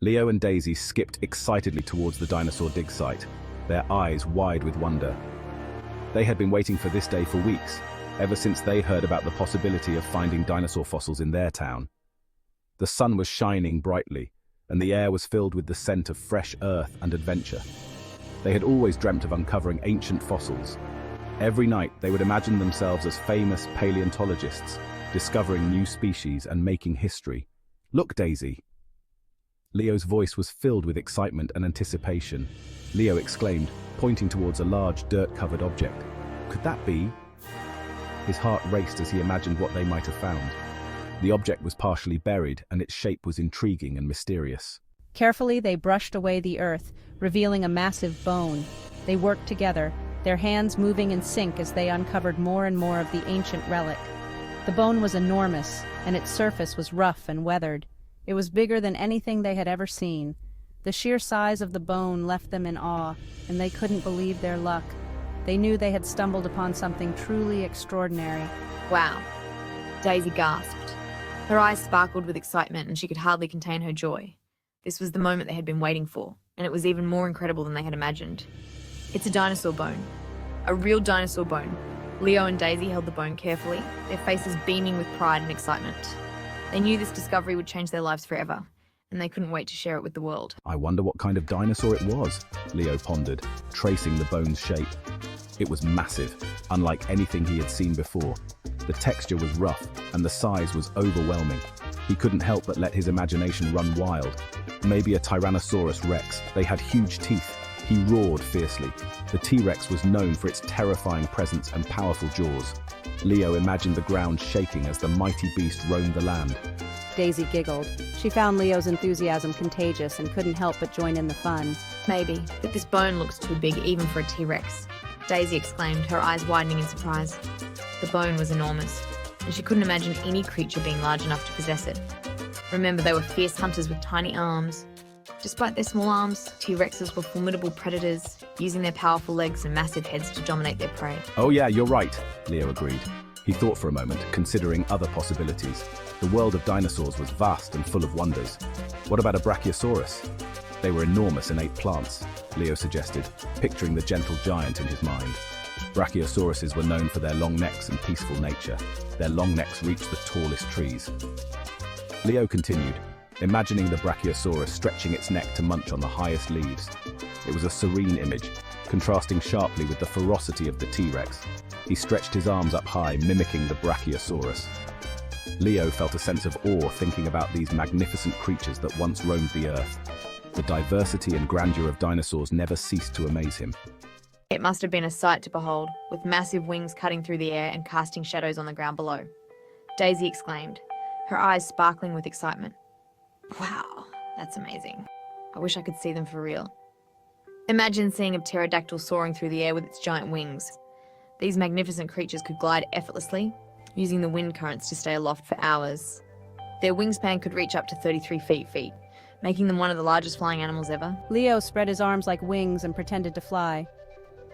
Leo and Daisy skipped excitedly towards the dinosaur dig site, their eyes wide with wonder. They had been waiting for this day for weeks, ever since they heard about the possibility of finding dinosaur fossils in their town. The sun was shining brightly, and the air was filled with the scent of fresh earth and adventure. They had always dreamt of uncovering ancient fossils. Every night they would imagine themselves as famous paleontologists, discovering new species and making history. "Look, Daisy!" Leo's voice was filled with excitement and anticipation. Leo exclaimed, pointing towards a large dirt-covered object. "Could that be?" His heart raced as he imagined what they might have found. The object was partially buried, and its shape was intriguing and mysterious. Carefully, they brushed away the earth, revealing a massive bone. They worked together, their hands moving in sync as they uncovered more and more of the ancient relic. The bone was enormous, and its surface was rough and weathered. It was bigger than anything they had ever seen. The sheer size of the bone left them in awe, and they couldn't believe their luck. They knew they had stumbled upon something truly extraordinary. Wow. Daisy gasped. Her eyes sparkled with excitement, and she could hardly contain her joy. This was the moment they had been waiting for, and it was even more incredible than they had imagined. It's a dinosaur bone. A real dinosaur bone. Leo and Daisy held the bone carefully, their faces beaming with pride and excitement. They knew this discovery would change their lives forever, and they couldn't wait to share it with the world. "I wonder what kind of dinosaur it was," Leo pondered, tracing the bone's shape. It was massive, unlike anything he had seen before. The texture was rough, and the size was overwhelming. He couldn't help but let his imagination run wild. Maybe a Tyrannosaurus rex. They had huge teeth. He roared fiercely. The T-Rex was known for its terrifying presence and powerful jaws. Leo imagined the ground shaking as the mighty beast roamed the land. Daisy giggled. She found Leo's enthusiasm contagious and couldn't help but join in the fun. Maybe, but this bone looks too big even for a T-Rex. Daisy exclaimed, her eyes widening in surprise. The bone was enormous, and she couldn't imagine any creature being large enough to possess it. Remember, they were fierce hunters with tiny arms. Despite their small arms, T-Rexes were formidable predators, using their powerful legs and massive heads to dominate their prey. "Oh yeah, you're right," Leo agreed. He thought for a moment, considering other possibilities. The world of dinosaurs was vast and full of wonders. What about a Brachiosaurus? They were enormous and ate plants, Leo suggested, picturing the gentle giant in his mind. Brachiosauruses were known for their long necks and peaceful nature. Their long necks reached the tallest trees. Leo continued, imagining the Brachiosaurus stretching its neck to munch on the highest leaves. It was a serene image, contrasting sharply with the ferocity of the T-Rex. He stretched his arms up high, mimicking the Brachiosaurus. Leo felt a sense of awe thinking about these magnificent creatures that once roamed the earth. The diversity and grandeur of dinosaurs never ceased to amaze him. It must have been a sight to behold, with massive wings cutting through the air and casting shadows on the ground below. Daisy exclaimed, her eyes sparkling with excitement. Wow, that's amazing. I wish I could see them for real. Imagine seeing a pterodactyl soaring through the air with its giant wings. These magnificent creatures could glide effortlessly, using the wind currents to stay aloft for hours. Their wingspan could reach up to 33 feet, making them one of the largest flying animals ever. Leo spread his arms like wings and pretended to fly.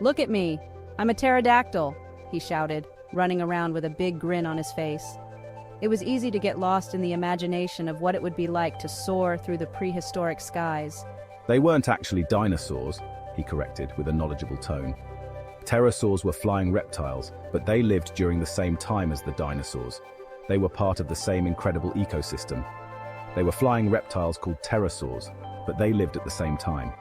"Look at me! I'm a pterodactyl!" he shouted, running around with a big grin on his face. It was easy to get lost in the imagination of what it would be like to soar through the prehistoric skies. "They weren't actually dinosaurs," he corrected with a knowledgeable tone. Pterosaurs were flying reptiles, but they lived during the same time as the dinosaurs. They were part of the same incredible ecosystem. They were flying reptiles called pterosaurs, but they lived at the same time.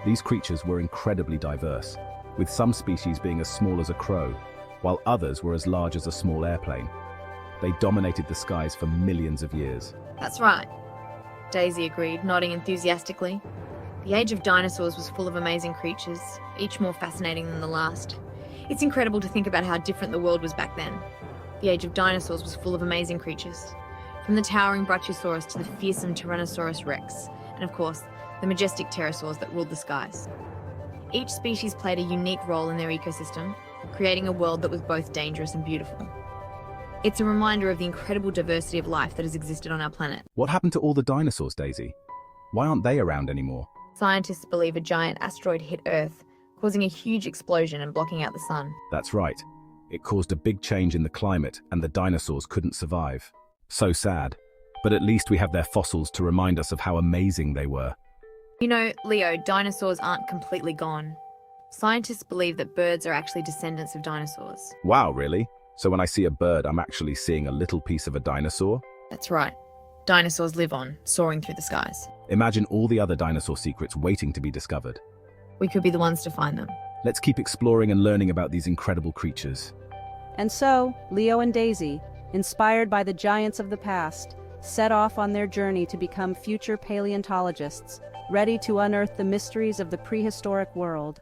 These creatures were incredibly diverse, with some species being as small as a crow, while others were as large as a small airplane. They dominated the skies for millions of years. That's right, Daisy agreed, nodding enthusiastically. The age of dinosaurs was full of amazing creatures, each more fascinating than the last. It's incredible to think about how different the world was back then. The age of dinosaurs was full of amazing creatures, from the towering Brachiosaurus to the fearsome Tyrannosaurus rex, and of course, the majestic pterosaurs that ruled the skies. Each species played a unique role in their ecosystem, creating a world that was both dangerous and beautiful. It's a reminder of the incredible diversity of life that has existed on our planet. What happened to all the dinosaurs, Daisy? Why aren't they around anymore? Scientists believe a giant asteroid hit Earth, causing a huge explosion and blocking out the sun. That's right. It caused a big change in the climate, and the dinosaurs couldn't survive. So sad. But at least we have their fossils to remind us of how amazing they were. You know, Leo, dinosaurs aren't completely gone. Scientists believe that birds are actually descendants of dinosaurs. Wow, really? So when I see a bird, I'm actually seeing a little piece of a dinosaur? That's right. Dinosaurs live on, soaring through the skies. Imagine all the other dinosaur secrets waiting to be discovered. We could be the ones to find them. Let's keep exploring and learning about these incredible creatures. And so, Leo and Daisy, inspired by the giants of the past, set off on their journey to become future paleontologists, ready to unearth the mysteries of the prehistoric world.